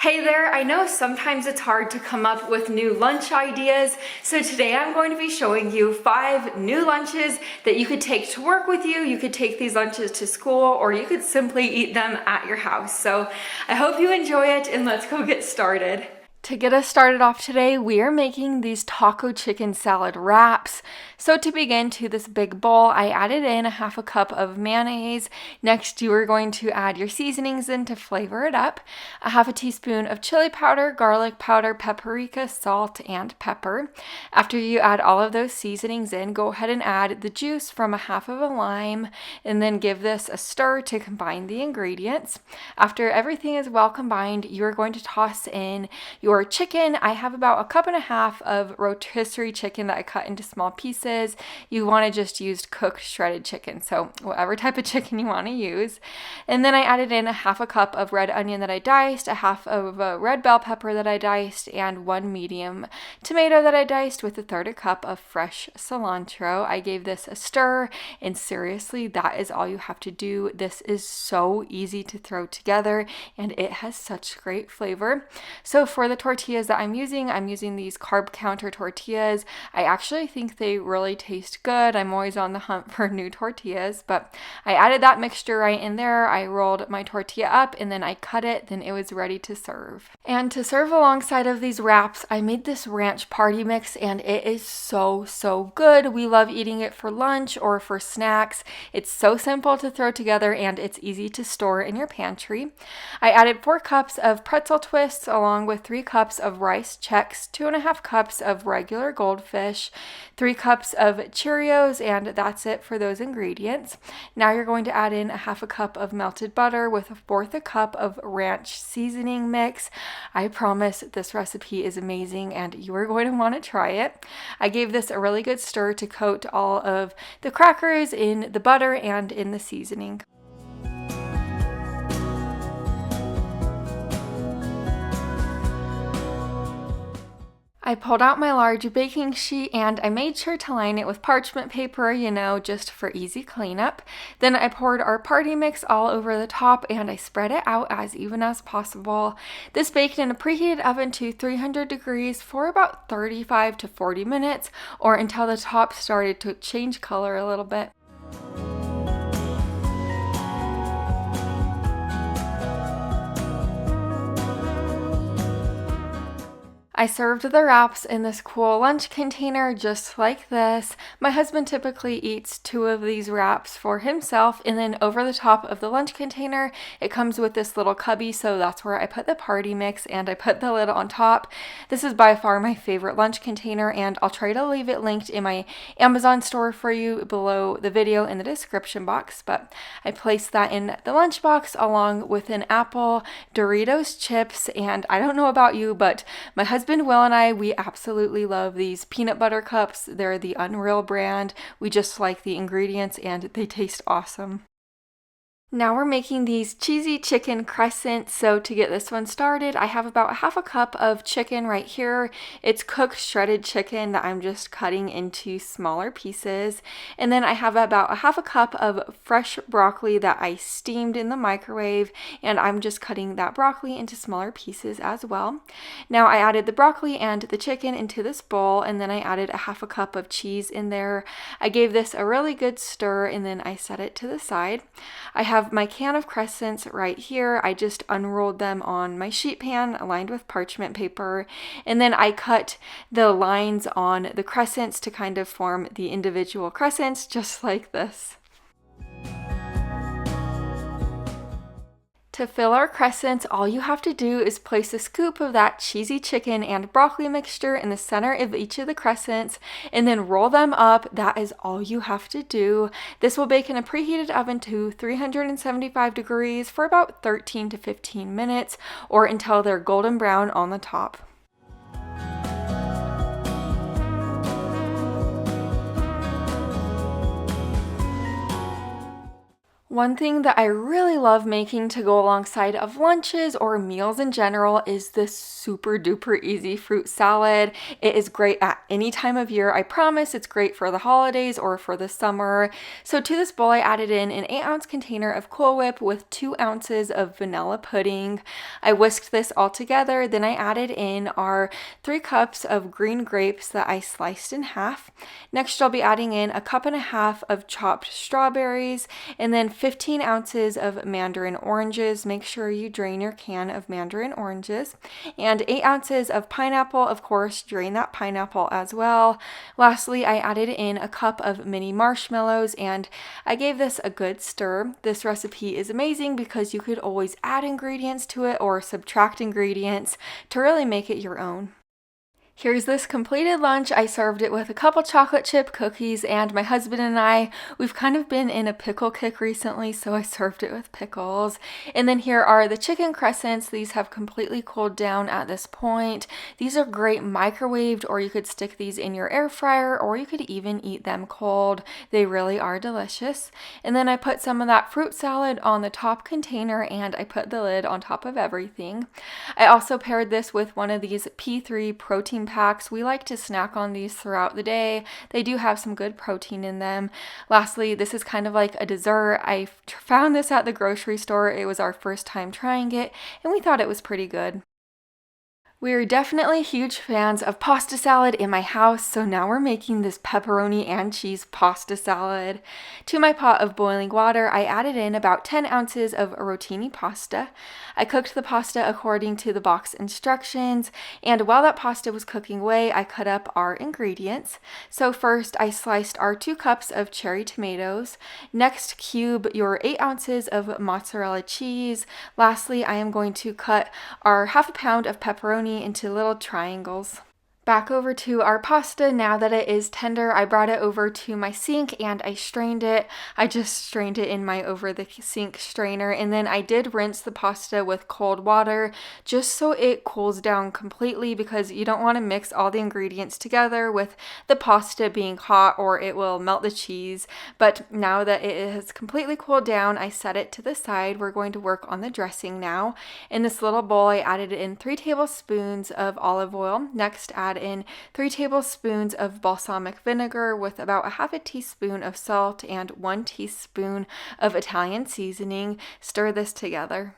Hey there, I know sometimes it's hard to come up with new lunch ideas, so today I'm going to be showing you 5 new lunches that you could take to work with you. You could take these lunches to school, or you could simply eat them at your house. So I hope you enjoy it, and let's go get started. To get us started off today, we are making these taco chicken salad wraps. So to begin, to this big bowl, I added in a half a cup of mayonnaise. Next, you are going to add your seasonings in to flavor it up. A half a teaspoon of chili powder, garlic powder, paprika, salt, and pepper. After you add all of those seasonings in, go ahead and add the juice from a half of a lime, and then give this a stir to combine the ingredients. After everything is well combined, you are going to toss in your chicken. I have about a cup and a half of rotisserie chicken that I cut into small pieces. You want to just use cooked shredded chicken, so whatever type of chicken you want to use. And then I added in a half a cup of red onion that I diced, a half of a red bell pepper that I diced, and 1 medium tomato that I diced with a third a cup of fresh cilantro. I gave this a stir, and seriously, that is all you have to do. This is so easy to throw together, and it has such great flavor. So for the tortillas that I'm using these carb counter tortillas. I actually think they really taste good. I'm always on the hunt for new tortillas, but I added that mixture right in there. I rolled my tortilla up and then I cut it, then it was ready to serve. And to serve alongside of these wraps, I made this ranch party mix, and it is so good. We love eating it for lunch or for snacks. It's so simple to throw together and it's easy to store in your pantry. I added 4 cups of pretzel twists along with 3 cups of rice Chex, 2.5 cups of regular goldfish, 3 cups of Cheerios, and that's it for those ingredients. Now you're going to add in a half a cup of melted butter with a fourth a cup of ranch seasoning mix. I promise this recipe is amazing and you are going to want to try it. I gave this a really good stir to coat all of the crackers in the butter and in the seasoning. I pulled out my large baking sheet and I made sure to line it with parchment paper, just for easy cleanup. Then I poured our party mix all over the top and I spread it out as even as possible. This baked in a preheated oven to 300 degrees for about 35 to 40 minutes, or until the top started to change color a little bit. I served the wraps in this cool lunch container just like this. My husband typically eats 2 of these wraps for himself, and then over the top of the lunch container, it comes with this little cubby, so that's where I put the party mix and I put the lid on top. This is by far my favorite lunch container, and I'll try to leave it linked in my Amazon store for you below the video in the description box, but I placed that in the lunchbox along with an apple, Doritos chips, and I don't know about you, but my husband Will and I, we absolutely love these peanut butter cups. They're the Unreal brand. We just like the ingredients and they taste awesome. Now we're making these cheesy chicken crescents. So to get this one started, I have about half a cup of chicken right here. It's cooked shredded chicken that I'm just cutting into smaller pieces. And then I have about a half a cup of fresh broccoli that I steamed in the microwave, and I'm just cutting that broccoli into smaller pieces as well. Now I added the broccoli and the chicken into this bowl, and then I added a half a cup of cheese in there. I gave this a really good stir, and then I set it to the side. I have my can of crescents right here. I just unrolled them on my sheet pan lined with parchment paper, and then I cut the lines on the crescents to kind of form the individual crescents just like this. To fill our crescents, all you have to do is place a scoop of that cheesy chicken and broccoli mixture in the center of each of the crescents and then roll them up. That is all you have to do. This will bake in a preheated oven to 375 degrees for about 13 to 15 minutes, or until they're golden brown on the top. One thing that I really love making to go alongside of lunches or meals in general is this super duper easy fruit salad. It is great at any time of year. I promise it's great for the holidays or for the summer. So to this bowl, I added in an 8-ounce container of Cool Whip with 2 ounces of vanilla pudding. I whisked this all together. Then I added in our 3 cups of green grapes that I sliced in half. Next, I'll be adding in a 1.5 cups of chopped strawberries, and then 15 ounces of mandarin oranges. Make sure you drain your can of mandarin oranges. And 8 ounces of pineapple. Of course, drain that pineapple as well. Lastly, I added in a cup of mini marshmallows, and I gave this a good stir. This recipe is amazing because you could always add ingredients to it or subtract ingredients to really make it your own. Here's this completed lunch. I served it with a couple chocolate chip cookies, and my husband and I, we've kind of been in a pickle kick recently, so I served it with pickles. And then here are the chicken crescents. These have completely cooled down at this point. These are great microwaved, or you could stick these in your air fryer, or you could even eat them cold. They really are delicious. And then I put some of that fruit salad on the top container, and I put the lid on top of everything. I also paired this with one of these P3 protein packs. We like to snack on these throughout the day. They do have some good protein in them. Lastly, this is kind of like a dessert. I found this at the grocery store. It was our first time trying it, and we thought it was pretty good. We are definitely huge fans of pasta salad in my house, so now we're making this pepperoni and cheese pasta salad. To my pot of boiling water, I added in about 10 ounces of rotini pasta. I cooked the pasta according to the box instructions, and while that pasta was cooking away, I cut up our ingredients. So first, I sliced our 2 cups of cherry tomatoes. Next, cube your 8 ounces of mozzarella cheese. Lastly, I am going to cut our 1/2 pound of pepperoni into little triangles. Back over to our pasta. Now that it is tender, I brought it over to my sink and I strained it. I just strained it in my over the sink strainer, and then I did rinse the pasta with cold water just so it cools down completely, because you don't want to mix all the ingredients together with the pasta being hot or it will melt the cheese. But now that it has completely cooled down, I set it to the side. We're going to work on the dressing now. In this little bowl, I added in 3 tablespoons of olive oil. Next, add in 3 tablespoons of balsamic vinegar with about 1/2 teaspoon of salt and 1 teaspoon of Italian seasoning. Stir this together.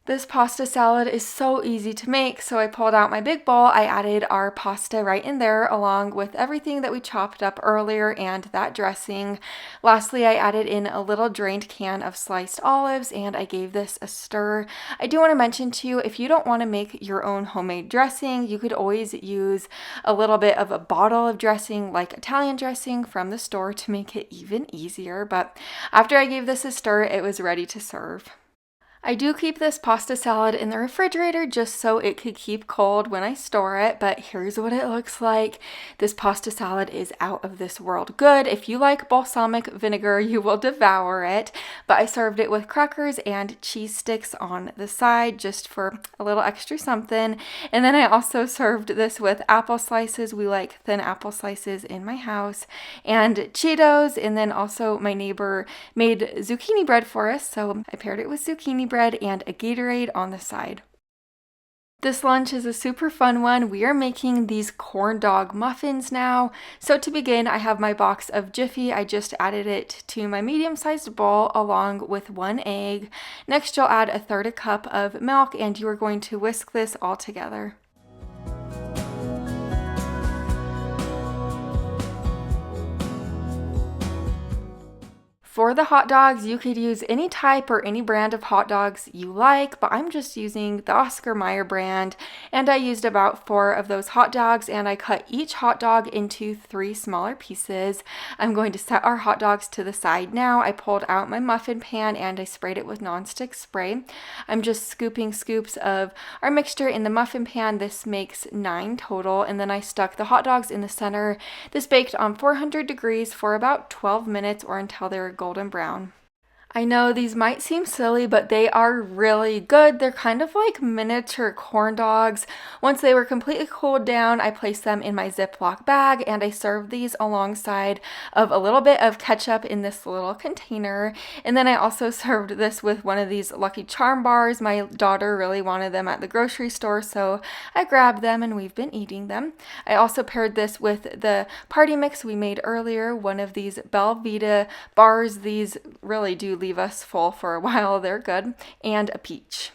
This pasta salad is so easy to make, so I pulled out my big bowl. I added our pasta right in there along with everything that we chopped up earlier and that dressing. Lastly, I added in a little drained can of sliced olives, and I gave this a stir. I do want to mention to you, if you don't want to make your own homemade dressing, you could always use a little bit of a bottle of dressing like Italian dressing from the store to make it even easier. But after I gave this a stir, it was ready to serve. I do keep this pasta salad in the refrigerator just so it could keep cold when I store it, but here's what it looks like. This pasta salad is out of this world good. If you like balsamic vinegar, you will devour it, but I served it with crackers and cheese sticks on the side just for a little extra something. And then I also served this with apple slices. We like thin apple slices in my house, and Cheetos, and then also my neighbor made zucchini bread for us, so I paired it with zucchini bread and a Gatorade on the side. This lunch is a super fun one. We are making these corn dog muffins now. So to begin, I have my box of Jiffy. I just added it to my medium-sized bowl along with 1 egg. Next, you'll add 1/3 cup of milk, and you are going to whisk this all together. For the hot dogs, you could use any type or any brand of hot dogs you like, but I'm just using the Oscar Mayer brand, and I used about 4 of those hot dogs, and I cut each hot dog into 3 smaller pieces. I'm going to set our hot dogs to the side now. I pulled out my muffin pan and I sprayed it with nonstick spray. I'm just scooping scoops of our mixture in the muffin pan. This makes 9 total, and then I stuck the hot dogs in the center. This baked on 400 degrees for about 12 minutes or until they were golden brown. I know these might seem silly, but they are really good. They're kind of like miniature corn dogs. Once they were completely cooled down, I placed them in my Ziploc bag and I served these alongside of a little bit of ketchup in this little container. And then I also served this with one of these Lucky Charm bars. My daughter really wanted them at the grocery store, so I grabbed them and we've been eating them. I also paired this with the party mix we made earlier, one of these Belvita bars. These really do leave us full for a while. They're good. And a peach.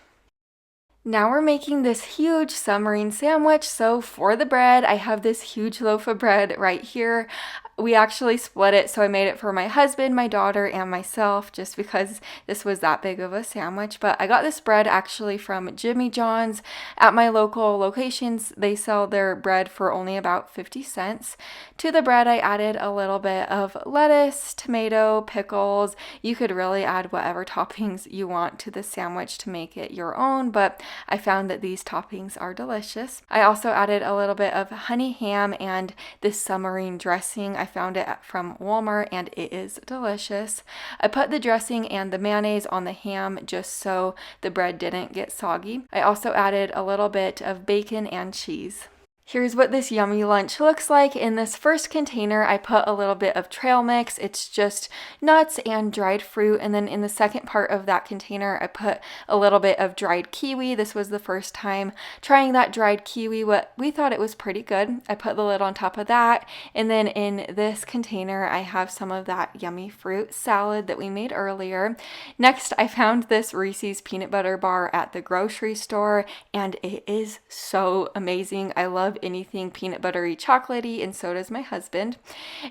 Now we're making this huge submarine sandwich. So for the bread, I have this huge loaf of bread right here. We actually split it, so I made it for my husband, my daughter, and myself just because this was that big of a sandwich. But I got this bread actually from Jimmy John's. At my local locations, they sell their bread for only about 50 cents. To the bread, I added a little bit of lettuce, tomato, pickles. You could really add whatever toppings you want to the sandwich to make it your own, but I found that these toppings are delicious. I also added a little bit of honey ham and this submarine dressing. I found it from Walmart and it is delicious. I put the dressing and the mayonnaise on the ham just so the bread didn't get soggy. I also added a little bit of bacon and cheese. Here's what this yummy lunch looks like. In this first container, I put a little bit of trail mix. It's just nuts and dried fruit. And then in the second part of that container, I put a little bit of dried kiwi. This was the first time trying that dried kiwi. We thought it was pretty good. I put the lid on top of that. And then in this container, I have some of that yummy fruit salad that we made earlier. Next, I found this Reese's peanut butter bar at the grocery store, and it is so amazing. I love anything peanut buttery chocolatey, and so does my husband.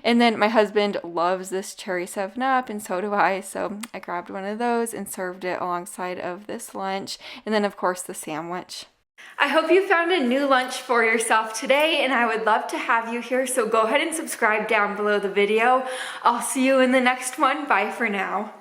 And then my husband loves this cherry 7-Up, and so do I, so I grabbed one of those and served it alongside of this lunch, and then of course the sandwich. I hope you found a new lunch for yourself today, and I would love to have you here, so go ahead and subscribe down below the video. I'll see you in the next one. Bye for now.